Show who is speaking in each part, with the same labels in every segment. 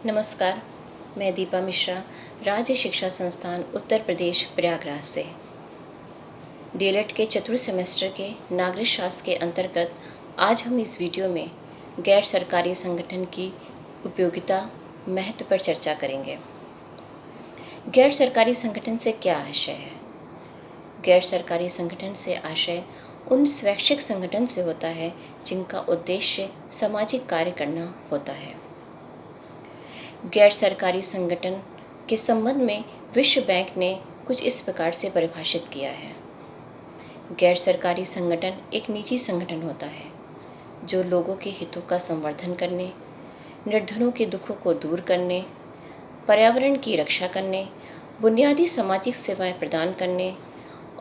Speaker 1: नमस्कार, मैं दीपा मिश्रा, राज्य शिक्षा संस्थान उत्तर प्रदेश प्रयागराज से। डीएलएड के चतुर्थ सेमेस्टर के नागरिक शास्त्र के अंतर्गत आज हम इस वीडियो में गैर सरकारी संगठन की उपयोगिता, महत्व पर चर्चा करेंगे। गैर सरकारी संगठन से क्या आशय है? गैर सरकारी संगठन से आशय उन स्वैच्छिक संगठन से होता है जिनका उद्देश्य सामाजिक कार्य करना होता है। गैर सरकारी संगठन के संबंध में विश्व बैंक ने कुछ इस प्रकार से परिभाषित किया है। गैर सरकारी संगठन एक निजी संगठन होता है जो लोगों के हितों का संवर्धन करने, निर्धनों के दुखों को दूर करने, पर्यावरण की रक्षा करने, बुनियादी सामाजिक सेवाएं प्रदान करने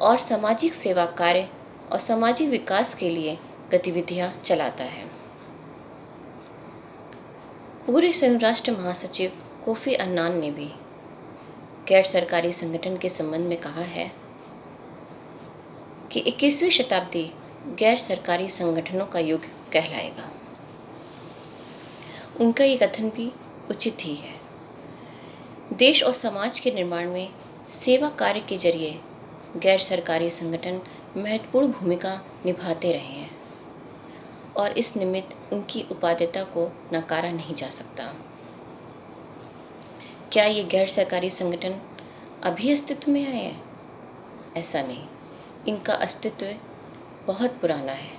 Speaker 1: और सामाजिक सेवा कार्य और सामाजिक विकास के लिए गतिविधियां चलाता है। पूर्व संयुक्त राष्ट्र महासचिव कोफी अन्नान ने भी गैर सरकारी संगठन के संबंध में कहा है कि 21वीं शताब्दी गैर सरकारी संगठनों का युग कहलाएगा। उनका ये कथन भी उचित ही है। देश और समाज के निर्माण में सेवा कार्य के जरिए गैर सरकारी संगठन महत्वपूर्ण भूमिका निभाते रहे हैं और इस निमित्त उनकी उपादेयता को नकारा नहीं जा सकता। क्या ये गैर सरकारी संगठन अभी अस्तित्व में आए हैं? ऐसा नहीं, इनका अस्तित्व बहुत पुराना है।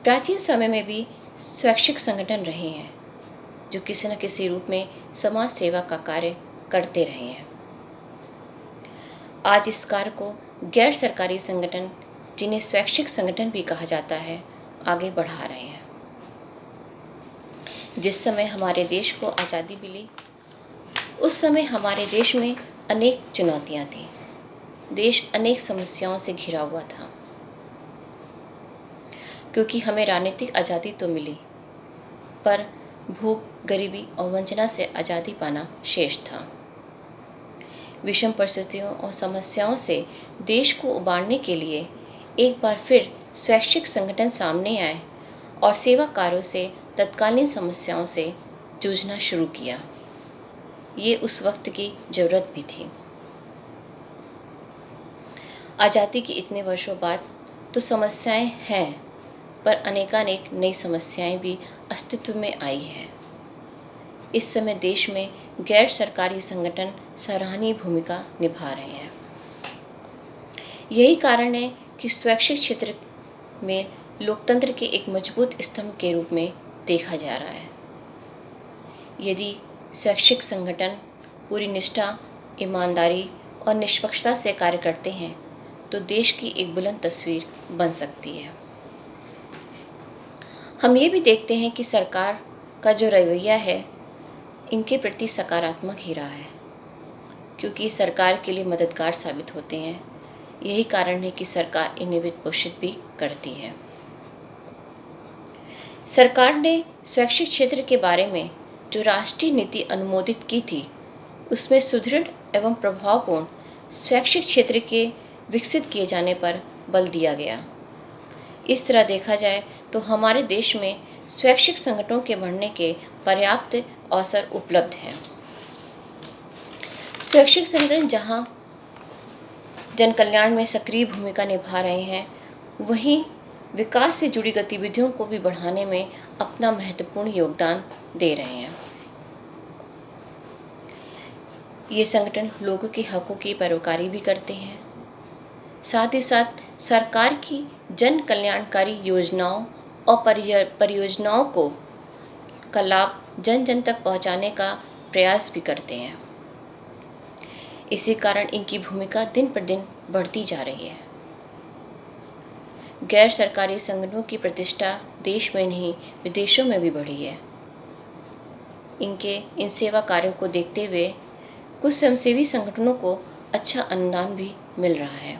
Speaker 1: प्राचीन समय में भी स्वैच्छिक संगठन रहे हैं जो किसी न किसी रूप में समाज सेवा का कार्य करते रहे हैं। आज इस कार्य को गैर सरकारी संगठन, जिन्हें स्वैच्छिक संगठन भी कहा जाता है, आगे बढ़ा रहे हैं। जिस समय हमारे देश को आज़ादी मिली उस समय हमारे देश में अनेक चुनौतियां थीं। देश अनेक समस्याओं से घिरा हुआ था क्योंकि हमें राजनीतिक आज़ादी तो मिली पर भूख, गरीबी और वंचना से आज़ादी पाना शेष था। विषम परिस्थितियों और समस्याओं से देश को उबारने के लिए एक बार फिर स्वैच्छिक संगठन सामने आए और सेवा कार्यों से तत्कालीन समस्याओं से जूझना शुरू किया। ये उस वक्त की ज़रूरत भी थी। आज़ादी के इतने वर्षों बाद तो समस्याएं हैं, पर अनेकानेक नई समस्याएं भी अस्तित्व में आई हैं। इस समय देश में गैर सरकारी संगठन सराहनीय भूमिका निभा रहे हैं। यही कारण है कि स्वैच्छिक क्षेत्र में लोकतंत्र के एक मजबूत स्तंभ के रूप में देखा जा रहा है। यदि स्वैच्छिक संगठन पूरी निष्ठा, ईमानदारी और निष्पक्षता से कार्य करते हैं तो देश की एक बुलंद तस्वीर बन सकती है। हम ये भी देखते हैं कि सरकार का जो रवैया है इनके प्रति सकारात्मक ही रहा है क्योंकि सरकार के लिए मददगार साबित होते हैं। यही कारण है कि सरकार इन्हें वित्त पोषित भी करती है। सरकार ने स्वैच्छिक क्षेत्र के बारे में जो राष्ट्रीय नीति अनुमोदित की थी उसमें सुदृढ़ एवं प्रभावपूर्ण स्वैच्छिक क्षेत्र के विकसित किए जाने पर बल दिया गया। इस तरह देखा जाए तो हमारे देश में स्वैच्छिक संगठनों के बढ़ने के पर्याप्त अवसर उपलब्ध हैं। स्वैच्छिक संगठन जहां जन कल्याण में सक्रिय भूमिका निभा रहे हैं, वहीं विकास से जुड़ी गतिविधियों को भी बढ़ाने में अपना महत्वपूर्ण योगदान दे रहे हैं। ये संगठन लोगों के हकों की पैरोकारी भी करते हैं। साथ ही साथ सरकार की जन कल्याणकारी योजनाओं और परियोजनाओं का लाभ जन जन तक पहुंचाने का प्रयास भी करते हैं। इसी कारण इनकी भूमिका दिन पर दिन बढ़ती जा रही है। गैर सरकारी संगठनों की प्रतिष्ठा देश में नहीं विदेशों में भी बढ़ी है। इनके इन सेवा कार्यों को देखते हुए कुछ स्वयंसेवी संगठनों को अच्छा अनुदान भी मिल रहा है।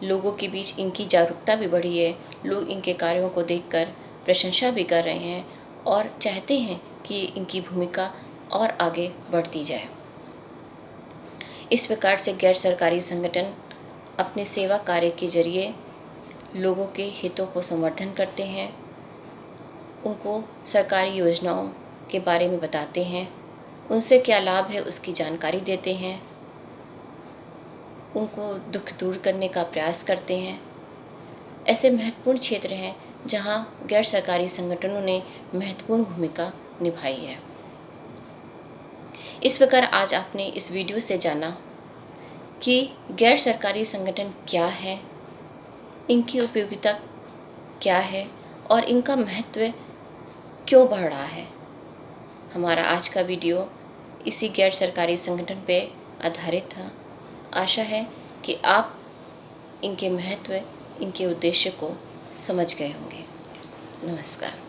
Speaker 1: लोगों के बीच इनकी जागरूकता भी बढ़ी है। लोग इनके कार्यों को देखकर प्रशंसा भी कर रहे हैं और चाहते हैं कि इनकी भूमिका और आगे बढ़ती जाए। इस प्रकार से गैर सरकारी संगठन अपने सेवा कार्य के जरिए लोगों के हितों को संवर्धन करते हैं, उनको सरकारी योजनाओं के बारे में बताते हैं, उनसे क्या लाभ है उसकी जानकारी देते हैं, उनको दुख दूर करने का प्रयास करते हैं। ऐसे महत्वपूर्ण क्षेत्र हैं जहां गैर सरकारी संगठनों ने महत्वपूर्ण भूमिका निभाई है। इस प्रकार आज आपने इस वीडियो से जाना कि गैर सरकारी संगठन क्या है, इनकी उपयोगिता क्या है और इनका महत्व क्यों बढ़ रहा है। हमारा आज का वीडियो इसी गैर सरकारी संगठन पे आधारित था। आशा है कि आप इनके महत्व, इनके उद्देश्य को समझ गए होंगे। नमस्कार।